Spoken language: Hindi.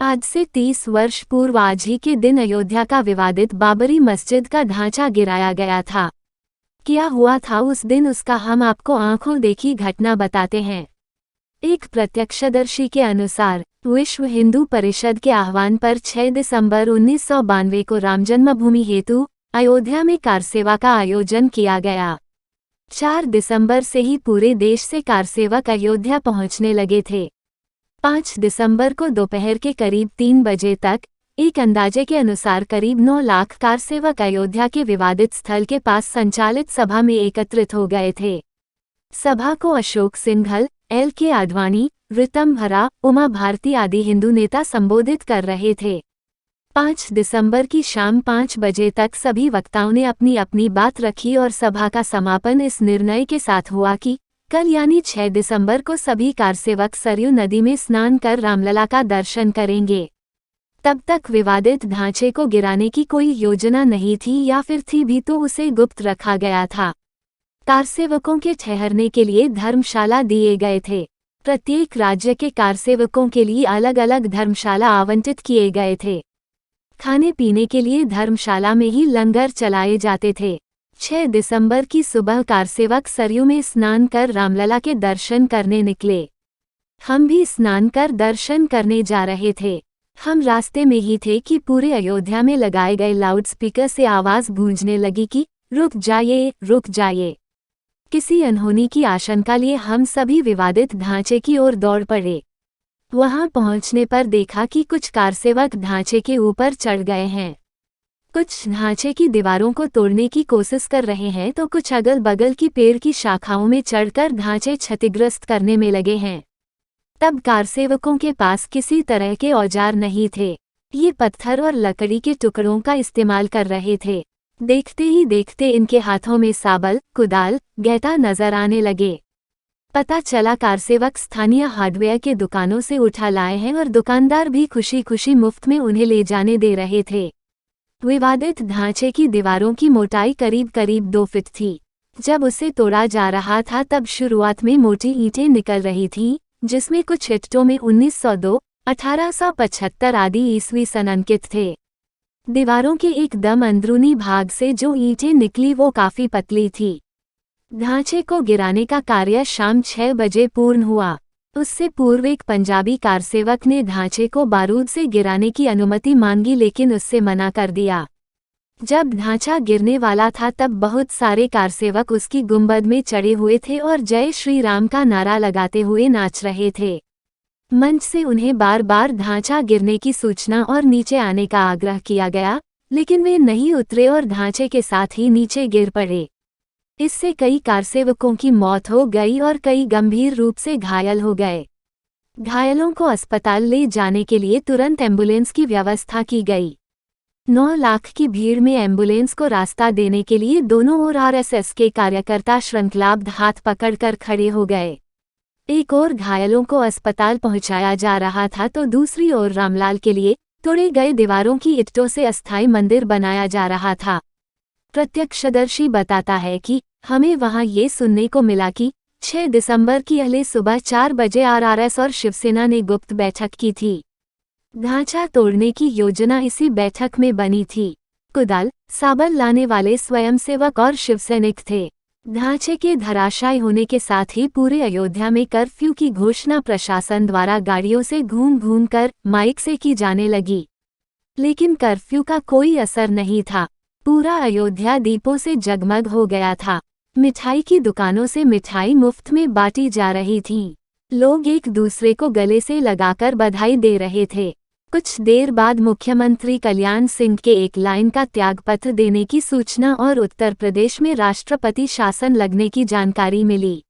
आज से 30 वर्ष पूर्व आज ही के दिन अयोध्या का विवादित बाबरी मस्जिद का ढांचा गिराया गया था। क्या हुआ था उस दिन, उसका हम आपको आंखों देखी घटना बताते हैं। एक प्रत्यक्षदर्शी के अनुसार विश्व हिंदू परिषद के आह्वान पर 6 दिसंबर 1992 को राम जन्मभूमि हेतु अयोध्या में कारसेवा का आयोजन किया गया। 4 दिसंबर से ही पूरे देश से कारसेवक अयोध्या पहुंचने लगे थे। 5 दिसंबर को दोपहर के करीब 3 बजे तक एक अंदाजे के अनुसार करीब 9 लाख कारसेवक अयोध्या के विवादित स्थल के पास संचालित सभा में एकत्रित हो गए थे। सभा को अशोक सिंघल, LK आडवाणी, ऋतम भरा, उमा भारती आदि हिंदू नेता संबोधित कर रहे थे। 5 दिसंबर की शाम 5 बजे तक सभी वक्ताओं ने अपनी अपनी बात रखी और सभा का समापन इस निर्णय के साथ हुआ कि कल यानी 6 दिसंबर को सभी कारसेवक सरयू नदी में स्नान कर रामलला का दर्शन करेंगे। तब तक विवादित ढांचे को गिराने की कोई योजना नहीं थी, या फिर थी भी तो उसे गुप्त रखा गया था। कारसेवकों के ठहरने के लिए धर्मशाला दिए गए थे। प्रत्येक राज्य के कारसेवकों के लिए अलग अलग धर्मशाला आवंटित किए गए थे। खाने पीने के लिए धर्मशाला में ही लंगर चलाए जाते थे। 6 दिसंबर की सुबह कारसेवक सरयू में स्नान कर रामलला के दर्शन करने निकले। हम भी स्नान कर दर्शन करने जा रहे थे। हम रास्ते में ही थे कि पूरे अयोध्या में लगाए गए लाउडस्पीकर से आवाज गूंजने लगी कि रुक जाइए, रुक जाइए। किसी अनहोनी की आशंका लिए हम सभी विवादित ढांचे की ओर दौड़ पड़े। वहां पहुंचने पर देखा कि कुछ कारसेवक ढांचे के ऊपर चढ़ गए हैं। कुछ ढांचे की दीवारों को तोड़ने की कोशिश कर रहे हैं तो कुछ अगल बगल की पेड़ की शाखाओं में चढ़कर ढांचे क्षतिग्रस्त करने में लगे हैं। तब कारसेवकों के पास किसी तरह के औजार नहीं थे। ये पत्थर और लकड़ी के टुकड़ों का इस्तेमाल कर रहे थे। देखते ही देखते इनके हाथों में साबल, कुदाल, गैता नजर आने लगे। पता चला कारसेवक स्थानीय हार्डवेयर के दुकानों से उठा लाए हैं और दुकानदार भी खुशी खुशी मुफ्त में उन्हें ले जाने दे रहे थे। विवादित ढांचे की दीवारों की मोटाई करीब करीब 2 फीट थी। जब उसे तोड़ा जा रहा था तब शुरुआत में मोटी ईंटें निकल रही थीं, जिसमें कुछ ईंटों में 1902, 1875 आदि ईस्वी सन अंकित थे। दीवारों के एकदम अंदरूनी भाग से जो ईंटें निकली वो काफी पतली थी। ढांचे को गिराने का कार्य शाम 6 बजे पूर्ण हुआ। उससे पूर्व एक पंजाबी कारसेवक ने ढांचे को बारूद से गिराने की अनुमति मांगी, लेकिन उससे मना कर दिया। जब ढांचा गिरने वाला था तब बहुत सारे कारसेवक उसकी गुंबद में चढ़े हुए थे और जय श्री राम का नारा लगाते हुए नाच रहे थे। मंच से उन्हें बार बार ढांचा गिरने की सूचना और नीचे आने का आग्रह किया गया, लेकिन वे नहीं उतरे और ढांचे के साथ ही नीचे गिर पड़े। इससे कई कारसेवकों की मौत हो गई और कई गंभीर रूप से घायल हो गए। घायलों को अस्पताल ले जाने के लिए तुरंत एम्बुलेंस की व्यवस्था की गई। 9 लाख की भीड़ में एम्बुलेंस को रास्ता देने के लिए दोनों ओर RSS के कार्यकर्ता श्रृंखलाबद्ध हाथ पकड़कर खड़े हो गए। एक ओर घायलों को अस्पताल पहुंचाया जा रहा था तो दूसरी ओर रामलाल के लिए तोड़े गए दीवारों की ईंटों से अस्थायी मंदिर बनाया जा रहा था। प्रत्यक्षदर्शी बताता है कि हमें वहां ये सुनने को मिला कि 6 दिसंबर की अगले सुबह 4 बजे RRS और शिवसेना ने गुप्त बैठक की थी। ढांचा तोड़ने की योजना इसी बैठक में बनी थी। कुदाल, साबल लाने वाले स्वयंसेवक और शिवसैनिक थे। ढांचे के धराशायी होने के साथ ही पूरे अयोध्या में कर्फ्यू की घोषणा प्रशासन द्वारा गाड़ियों से घूम घूम कर माइक से की जाने लगी, लेकिन कर्फ्यू का कोई असर नहीं था। पूरा अयोध्या दीपों से जगमग हो गया था। मिठाई की दुकानों से मिठाई मुफ्त में बांटी जा रही थी। लोग एक दूसरे को गले से लगाकर बधाई दे रहे थे। कुछ देर बाद मुख्यमंत्री कल्याण सिंह के एक लाइन का त्यागपत्र देने की सूचना और उत्तर प्रदेश में राष्ट्रपति शासन लगने की जानकारी मिली।